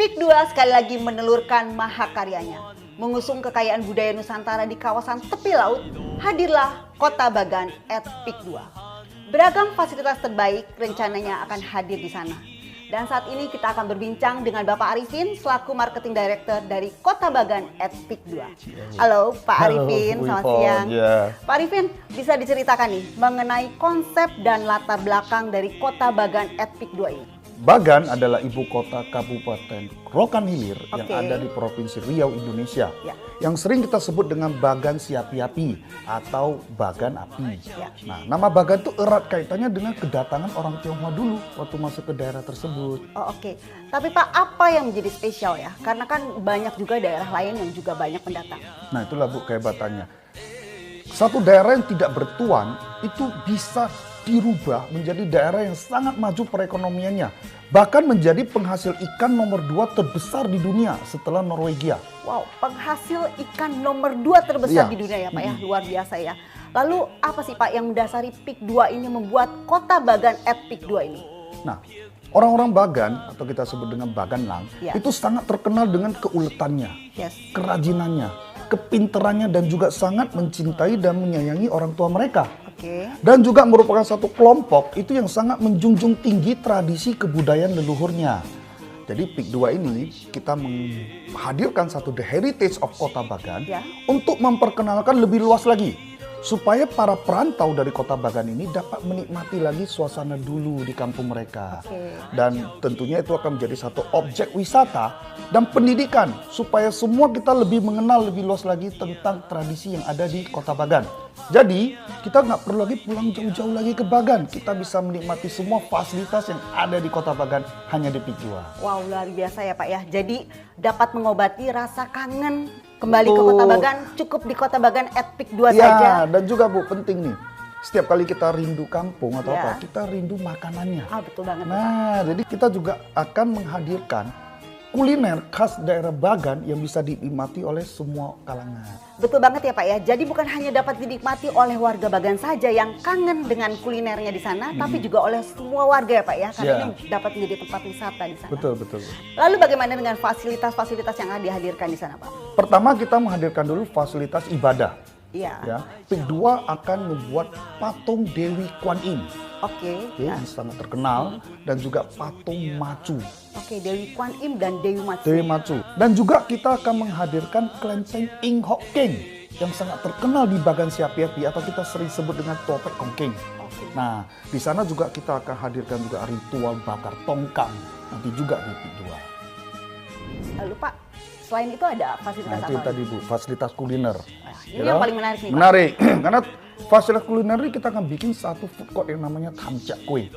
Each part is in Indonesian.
PIK 2 sekali lagi menelurkan mahakaryanya. Mengusung kekayaan budaya Nusantara di kawasan tepi laut, hadirlah Kota Bagan at PIK 2. Beragam fasilitas terbaik rencananya akan hadir di sana. Dan saat ini kita akan berbincang dengan Bapak Arifin selaku Marketing Director dari Kota Bagan at PIK 2. Halo Pak Arifin, selamat siang. Pak Arifin, bisa diceritakan nih mengenai konsep dan latar belakang dari Kota Bagan at PIK 2 ini? Bagan adalah ibu kota Kabupaten Rokan Hilir yang ada di Provinsi Riau, Indonesia. Yang sering kita sebut dengan Bagan Siapi-api atau Bagan Api. Nah, nama Bagan itu erat kaitannya dengan kedatangan orang Tionghoa dulu waktu masuk ke daerah tersebut. Tapi Pak, apa yang menjadi spesial ya? Karena kan banyak juga daerah lain yang juga banyak pendatang. Nah, itulah Bu kehebatannya. Satu daerah yang tidak bertuan itu bisa dirubah menjadi daerah yang sangat maju perekonomiannya. Bahkan menjadi penghasil ikan nomor 2 terbesar di dunia setelah Norwegia. Wow, penghasil ikan nomor 2 terbesar di dunia ya Pak ya, luar biasa ya. Lalu apa sih Pak yang mendasari PIK 2 ini membuat Kota Bagan at PIK 2 ini? Nah, orang-orang Bagan atau kita sebut dengan Baganlang itu sangat terkenal dengan keuletannya, kerajinannya, kepinterannya dan juga sangat mencintai dan menyayangi orang tua mereka. Dan juga merupakan satu kelompok itu yang sangat menjunjung tinggi tradisi kebudayaan leluhurnya. Jadi PIK 2 ini kita menghadirkan satu The Heritage of Kota Bagan untuk memperkenalkan lebih luas lagi. Supaya para perantau dari Kota Bagan ini dapat menikmati lagi suasana dulu di kampung mereka. Dan tentunya itu akan menjadi satu objek wisata dan pendidikan. Supaya semua kita lebih mengenal lebih luas lagi tentang tradisi yang ada di Kota Bagan. Jadi kita nggak perlu lagi pulang jauh-jauh lagi ke Bagan. Kita bisa menikmati semua fasilitas yang ada di Kota Bagan hanya di PIK 2. Wow, luar biasa ya Pak ya. Jadi dapat mengobati rasa kangen kembali ke Kota Bagan, cukup di Kota Bagan at PIK 2 saja. Dan juga Bu, penting nih. Setiap kali kita rindu kampung atau apa, kita rindu makanannya. Betul banget. Nah, jadi kita juga akan menghadirkan kuliner khas daerah Bagan yang bisa dinikmati oleh semua kalangan. Betul banget ya Pak ya. Jadi bukan hanya dapat dinikmati oleh warga Bagan saja yang kangen dengan kulinernya di sana, tapi juga oleh semua warga ya Pak ya. Karena ini dapat menjadi tempat wisata di sana. Betul. Lalu bagaimana dengan fasilitas-fasilitas yang akan dihadirkan di sana Pak? Pertama kita menghadirkan dulu fasilitas ibadah. PIK 2 akan membuat patung Dewi Kwan Im. Yang sangat terkenal dan juga patung Macu. Dewi Kwan Im dan Dewi Macu. Dan juga kita akan menghadirkan kelenteng Ing Hok Keng yang sangat terkenal di Bagan Siapi-api atau kita sering sebut dengan Topeng Kongkeng. Nah, di sana juga kita akan hadirkan juga ritual bakar tongkang nanti juga di PIK 2. Lalu Pak, selain itu ada fasilitas apa? Itu tadi Bu, fasilitas kuliner. Ini yang paling menarik nih Pak. Menarik, karena fasilitas kuliner ini kita akan bikin satu food court yang namanya Tamcak Kue.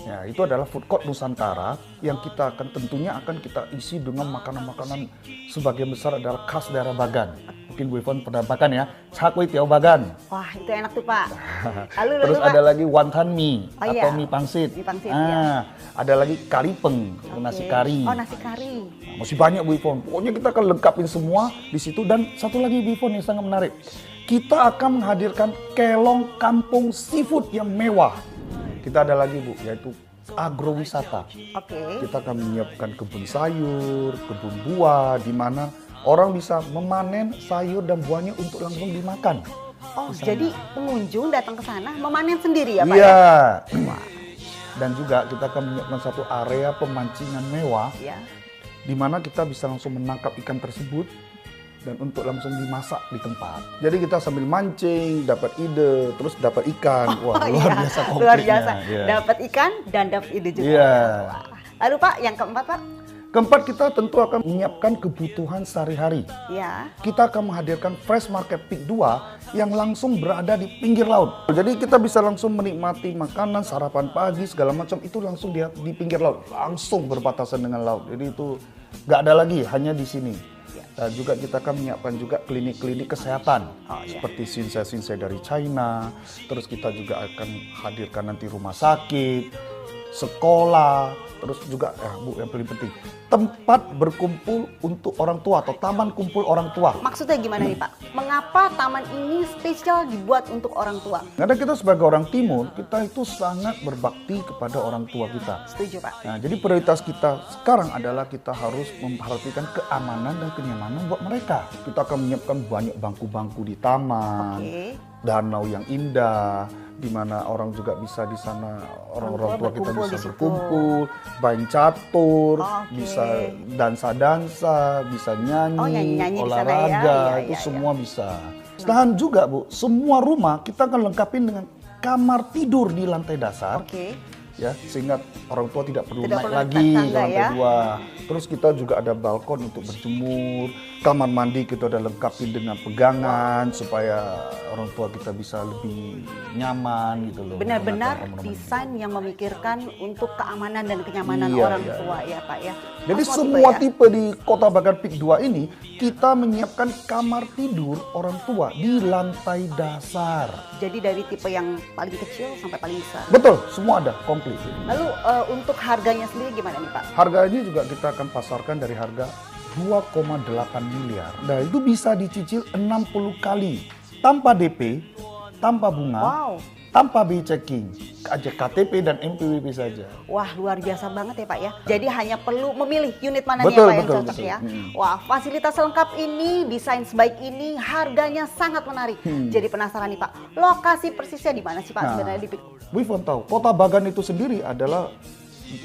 Ya, itu adalah food court Nusantara yang kita akan tentunya akan kita isi dengan makanan-makanan sebagian besar adalah khas daerah Bagan. Mungkin Bu Ivon pernah makan ya, Cakwe Tiao Bagan. Wah, itu enak tuh Pak. Terus ada lagi wonton mie atau mie pangsit. Ada lagi karipeng, nasi kari. Nasi kari. Masih banyak Bu Ivon. Pokoknya kita akan lengkapin semua di situ. Dan satu lagi Bu Ivon yang sangat menarik. Kita akan menghadirkan kelong kampung seafood yang mewah. Kita ada lagi Bu, yaitu agrowisata. Kita akan menyiapkan kebun sayur, kebun buah, di mana orang bisa memanen sayur dan buahnya untuk langsung dimakan. Jadi pengunjung datang ke sana memanen sendiri ya Pak? Dan juga kita akan menyiapkan satu area pemancingan mewah, di mana kita bisa langsung menangkap ikan tersebut dan untuk langsung dimasak di tempat. Jadi kita sambil mancing, dapat ide, terus dapat ikan. Wah, luar biasa konfliknya. Luar biasa. Dapat ikan dan dapat ide juga. Lalu Pak, yang keempat Pak? Keempat, kita tentu akan menyiapkan kebutuhan sehari-hari. Kita akan menghadirkan Fresh Market PIK 2 yang langsung berada di pinggir laut. Jadi kita bisa langsung menikmati makanan, sarapan pagi, segala macam itu langsung di pinggir laut. Langsung berbatasan dengan laut. Jadi itu nggak ada lagi, hanya di sini. Dan juga kita akan menyiapkan juga klinik-klinik kesehatan seperti Shinsei dari China. Terus kita juga akan hadirkan nanti rumah sakit. sekolah, terus juga Bu, yang paling penting tempat berkumpul untuk orang tua atau taman kumpul orang tua. Maksudnya gimana nih Pak? Mengapa taman ini spesial dibuat untuk orang tua? Karena kita sebagai orang timur, kita itu sangat berbakti kepada orang tua kita. Setuju Pak. Nah, jadi prioritas kita sekarang adalah kita harus memperhatikan keamanan dan kenyamanan buat mereka. Kita akan menyiapkan banyak bangku-bangku di taman, danau yang indah, di mana orang juga bisa di sana, orang-orang tua kita bisa berkumpul, main catur, bisa dansa-dansa, bisa nyanyi, olahraga, itu semua bisa. Selain juga Bu, semua rumah kita akan lengkapin dengan kamar tidur di lantai dasar. Ya, sehingga orang tua tidak perlu naik lagi ke lantai 2. Terus kita juga ada balkon untuk berjemur, kamar mandi kita udah lengkapi dengan pegangan supaya orang tua kita bisa lebih nyaman gitu loh. Benar-benar desain yang memikirkan untuk keamanan dan kenyamanan orang tua ya Pak ya. Jadi semua tipe di Kota Bagan Peak 2 ini kita menyiapkan kamar tidur orang tua di lantai dasar. Jadi dari tipe yang paling kecil sampai paling besar. Betul, semua ada komplit. Lalu untuk harganya sendiri gimana nih Pak? Harganya juga kita akan pasarkan dari harga 2,8 miliar. Nah, itu bisa dicicil 60 kali tanpa DP, tanpa bunga, tanpa BI checking, aja KTP dan NPWP saja. Wah, luar biasa banget ya Pak ya. Jadi hanya perlu memilih unit mana nih Pak yang cocok ya. Wah, fasilitas lengkap ini, desain sebaik ini, harganya sangat menarik. Jadi penasaran nih Pak, lokasi persisnya di mana sih Pak sebenarnya di Bu Ivon tahu, Kota Bagan itu sendiri adalah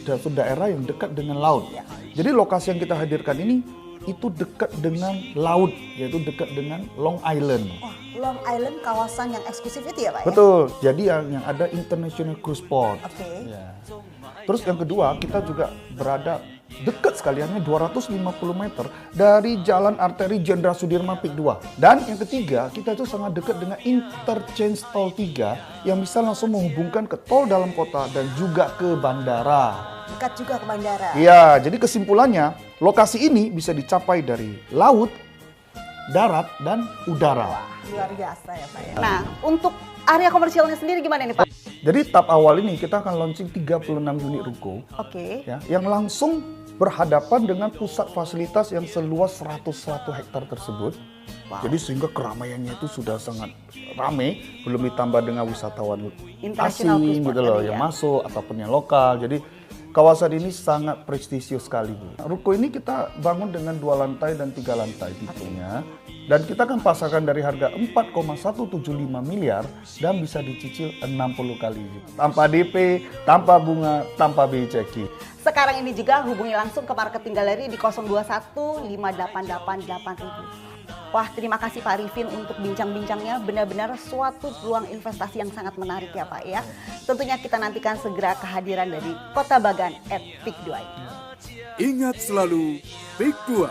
daerah yang dekat dengan laut. Jadi lokasi yang kita hadirkan ini itu dekat dengan laut, yaitu dekat dengan Long Island. Long Island kawasan yang eksklusif itu ya Pak? Betul, jadi yang ada International Cruise Port. Ya. Terus yang kedua, kita juga berada dekat sekali, hanya 250 meter dari Jalan Arteri Jenderal Sudirman Peak 2. Dan yang ketiga, kita itu sangat dekat dengan interchange tol 3 yang bisa langsung menghubungkan ke tol dalam kota dan juga ke bandara. Dekat juga ke bandara. Iya, jadi kesimpulannya lokasi ini bisa dicapai dari laut, darat, dan udara. Wah, luar biasa ya Pak ya. Nah, untuk area komersialnya sendiri gimana nih Pak? Jadi tahap awal ini kita akan launching 36 unit ruko. Ya, yang langsung berhadapan dengan pusat fasilitas yang seluas 101 hektar tersebut. Jadi sehingga keramaiannya itu sudah sangat ramai, belum ditambah dengan wisatawan asing gitu loh yang masuk ataupun yang lokal. Jadi kawasan ini sangat prestisius sekali Bu. Ruko ini kita bangun dengan 2 lantai dan 3 lantai tipenya. Dan kita akan pasarkan dari harga 4,175 miliar dan bisa dicicil 60 kali. Tanpa DP, tanpa bunga, tanpa BI checking. Sekarang ini juga hubungi langsung ke marketing galeri di 021 588 8000. Wah, terima kasih Pak Arifin untuk bincang-bincangnya. Benar-benar suatu peluang investasi yang sangat menarik ya Pak ya. Tentunya kita nantikan segera kehadiran dari Kota Bagan at Peak 2. Ingat selalu, Peak 2